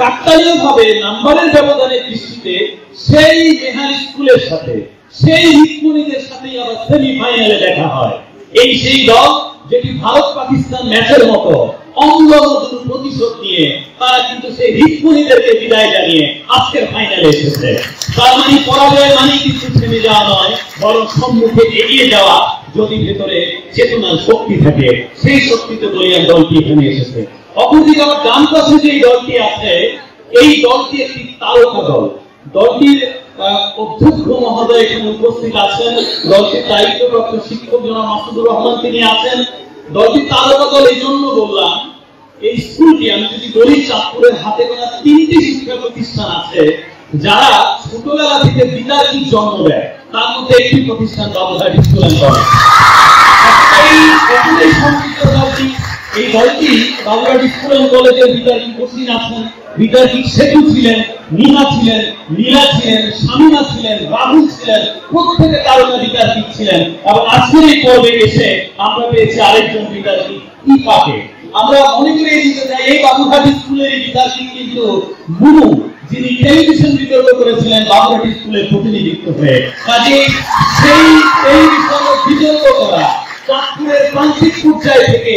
কাকতালীয়ভাবে নাম্বারের ব্যবধানের দৃষ্টিতে সেই মেহার স্কুলের সাথে সেই হিতমনিদের সাথেই আবার সেমিফাইনালে দেখা হয়। এই সেই দল যেটি ভারত পাকিস্তান ম্যাচের মতো অঙ্গমধুর প্রতিশোধ নিয়ে তারা কিন্তু সেই হিতমনিদেরকে বিদায় জানিয়ে আজকের ফাইনালে এসেছে। তার মানে পরাজয় মানে কিন্তু থেমে যাওয়া নয়, বরং সম্মুখে এগিয়ে যাওয়া, যদি ভেতরে চেতনার শক্তি থাকে সেই শক্তিতে দলীয় দলটি এখানে এসেছে। অপরদিকে আমার ডান পাশে যে দলটি আছে, এই দলটি একটি তারকা দল। দলটির অধ্যক্ষ মহোদয় এখানে উপস্থিত আছেন, দলটির দায়িত্বপ্রাপ্ত শিক্ষক জনাব মাসুদুর রহমান তিনি আছেন। দলটির তারকা দল এই জন্য বললাম, এই স্কুলটি আমি যদি বলি চাঁদপুরের হাতে গোনা 3টি শিক্ষা প্রতিষ্ঠান আছে যারা ছোটবেলা থেকে বিতার্কিক জন্ম দেয়, তার মধ্যে একটি প্রতিষ্ঠান বাবুঘাট স্কুল অ্যান্ড কলেজ। এই দলটি বাবুঘাট স্কুল অ্যান্ড কলেজের বিতার্কিক কোচিং আছেন, বিতার্কিক সেতু ছিলেন, নীলা ছিলেন, নীলা ছিলেন, শামিমা ছিলেন, রাহুল ছিলেন, প্রত্যেকে তারকা বিতার্কিক ছিলেন। এবং আজকের এই পর্বে এসে আমরা পেয়েছি আরেকজন বিতার্কিক ইফাকে। আমরা মনে করে দিতে চাই এই বাবুঘাট স্কুলের বিতার্কিক কিন্তু মুনু, যিনি টেলিভিশন বিতর্ক করেছিলেন বাবুঘাট স্কুলের প্রতিনিধিত্ব হয়ে। কাজে এই বিষয়ে বিতর্ক করা চাঁদপুরের প্রান্তিক পর্যায় থেকে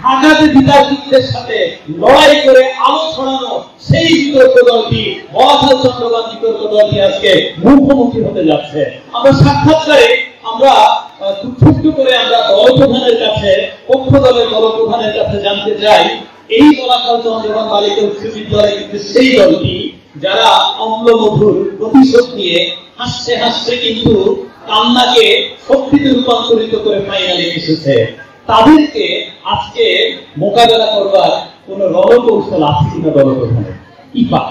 ঢাকাতে বিতার্কিকদের সাথে লড়াই করে আলো ছড়ানো সেই বিতর্ক দলটি বলাখাল চন্দ্রবান বিতর্ক দলটি আজকে মুখোমুখি হতে যাচ্ছে। আমরা সাক্ষাৎকারে আমরা ছোট্ট করে আমরা দলপ্রধানের কাছে, পক্ষ দলের দলপ্রধানের কাছে জানতে চাই, এই বলাখাল চন্দ্রবান বালিকা উচ্চ বিদ্যালয় কিন্তু সেই দলটি যারা অম্লমধুর প্রতিশোধ নিয়ে হাসতে হাসতে কিন্তু কান্নাকে শক্তিতে রূপান্তরিত করে ফাইনালে এসেছে। তাদেরকে আজকে মোকাবেলা করবার কোন রণকৌশল আছে কিনা দলপ্রধানের? ইফা,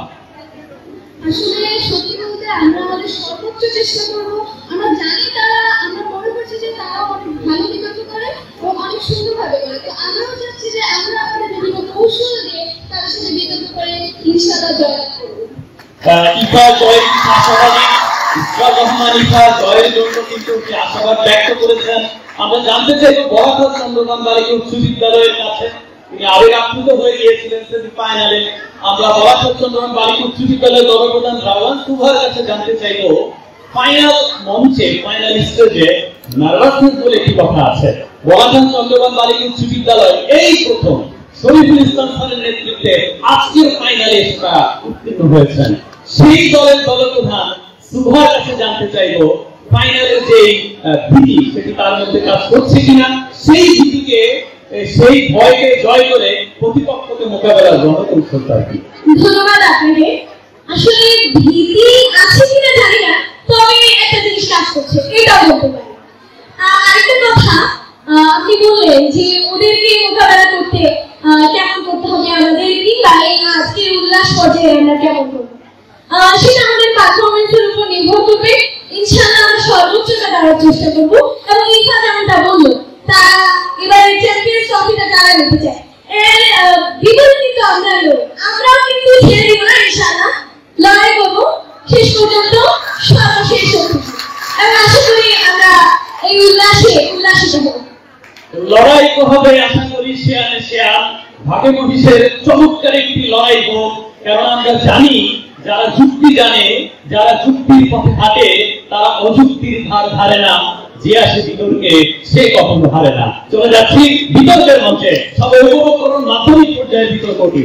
আসলে সত্যি বলতে আমরা আমাদের সর্বোচ্চ চেষ্টা করব। আমরা জানি তারা, আমরা মনে করছি যে তারা অনেক ভালো বিতর্ক করে এবং অনেক সুন্দরভাবে করে। তো আমরাও চাচ্ছি যে আমরা আমাদের বিভিন্ন কৌশল দিয়ে তাদের সাথে বিতর্ক করে ইনশাআল্লাহ জয়লাভ করব। ইফা জয়ের আশাবাদী, ইসরাত রহমান ইফা জয়ের জন্য কিন্তু আশাবাদ ব্যক্ত করেছেন। আমরা জানতে চাইব বলাখাল চন্দ্রবান বালিকা উচ্চ বিদ্যালয়ের কাছে, তিনি আবেগ আপ্লুত হয়ে গিয়েছিলেন সেমিফাইনালে। আমরা বলাখাল চন্দ্রবান বালিকা উচ্চ বিদ্যালয়ের দলপ্রধান রাওয়ান সুভার কাছে জানতে চাইব, ফাইনাল মঞ্চে, ফাইনাল স্টেজে নার্ভাসনেস বলে একটি কথা আছে। বলাখাল চন্দ্রবান বালিকা উচ্চ বিদ্যালয় এই প্রথম শরীফুল ইসলাম খানের নেতৃত্বে আজকের ফাইনালে উত্তীর্ণ হয়েছেন। সেই দলের দলপ্রধান সুভার কাছে জানতে চাইব, ফাইনালের যে ভীতি সেটি তার মধ্যে কাজ করছে কিনা, সেই ভীতিকে, সেই ভয়কে জয় করে প্রতিপক্ষকে মোকাবেলার রণকৌশলটা কি? ধন্যবাদ আপনাকে। আসলে ভীতি আছে কিনা জানি না, তবে একটা জিনিস কাজ করছে এটা বলতে পারি। আরেকটা কথা, আপনি বললেন যে ওদেরকে মোকাবেলা করতে কেমন করতে হবে আমাদের, কিংবা এই আজকের উল্লাস পর্যায়ে আমরা কেমন করবো, সেটা আমাদের পারফরমেন্সের উপর নির্ভর করবে। ইনশাআল্লাহ আমরা সর্বোচ্চটা দেওয়ার চেষ্টা করবো। এবং ইফা যেমনটা বললো, তারা এবারে চ্যাম্পিয়ন্স ট্রফিটা তারা নিতে চায়, এর বিপরীত কিন্তু আমরাও কিন্তু ছেড়ে দিব না। ইনশাআল্লাহ লড়াই করবো শেষ পর্যন্ত, সর্বশেষ অবধি। এবং আশা করি আমরা এই উল্লাসিত হব। লড়াই হবে আশা করি শেয়ানে শেয়ান, ভাগে মহিষের চমৎকার একটি লড়াই হোক। কারণ আমরা জানি যারা যুক্তি জানে, যারা যুক্তির পথে হাঁটে, তারা অযুক্তির ধার ধারে না। যে আসে বিতর্কে সে কখনো হারে না। চলে যাচ্ছি বিতর্কের মঞ্চে। সবাই উপভোগ করুন মাধ্যমিক পর্যায়ের বিতর্কটি।